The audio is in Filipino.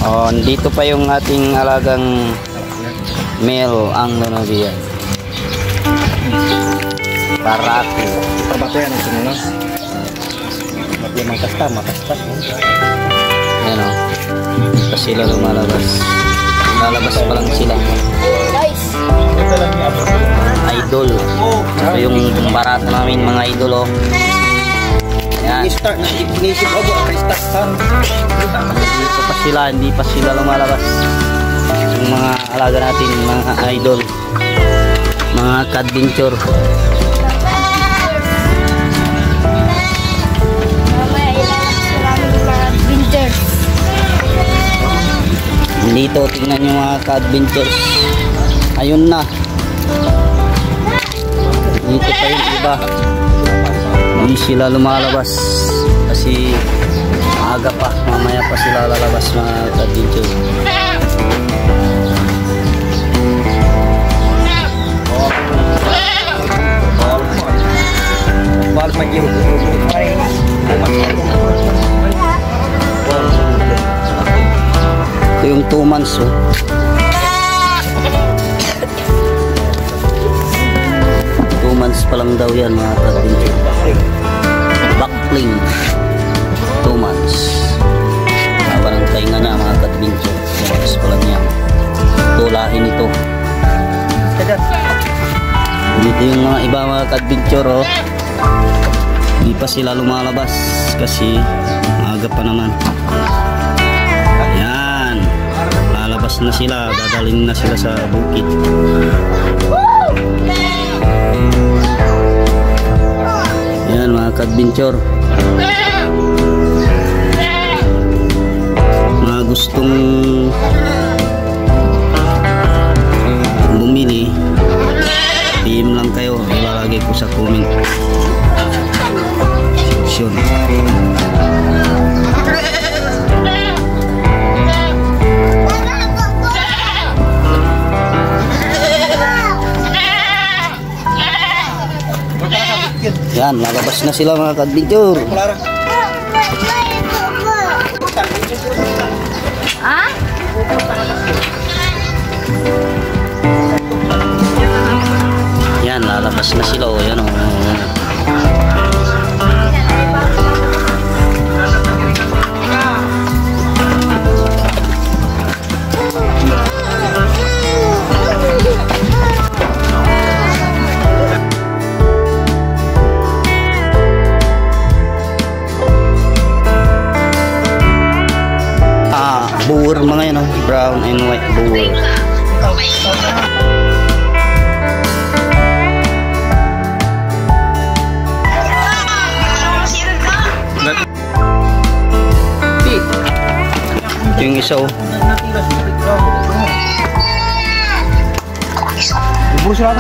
Oh, dito pa yung ating alagang male ang Nubian. Parati. Trabaho yan ang sunod. Limang kasta, makasta. Ayan o. Pa sila lumalabas. Lumalabas pa lang sila. Idol. Ito yung barata namin mga idol o. Ayan. I-start na inisip ako ang start. Dito pa sila, hindi pa sila lumalabas. Yung mga alaga natin, mga idol. Mga ka-adventure. Dito, tingnan nyo mga ka-adventures. Ayun na. Dito pa yung iba. Hindi sila lumalabas. Kasi maaga pa. Mamaya pa sila lalabas mga ka-adventure. Balas mag-iw. Ito yung 2 months oh. Two months pa lang daw yan mga ka-adventure. Backfling 2 months. Walang tainga niya mga ka-adventure. 2 months pa lang yan. Tulahin ito. Dito yung mga iba mga ka-adventure oh. Hindi pa sila lumalabas kasi maaga pa naman. Ayan, lalabas na sila, dadaling na sila sa bukid. Ayan mga ka-adventure, mga gustong bumili, PM lang kayo, ilalagay ko sa comment section. Yan, lalabas na sila mga ka-adventure. Ah? Yan, lalabas na sila oh. Yan oh. Boer mga yan oh. Brown and white boer. Ito yung isa oh. Buru sila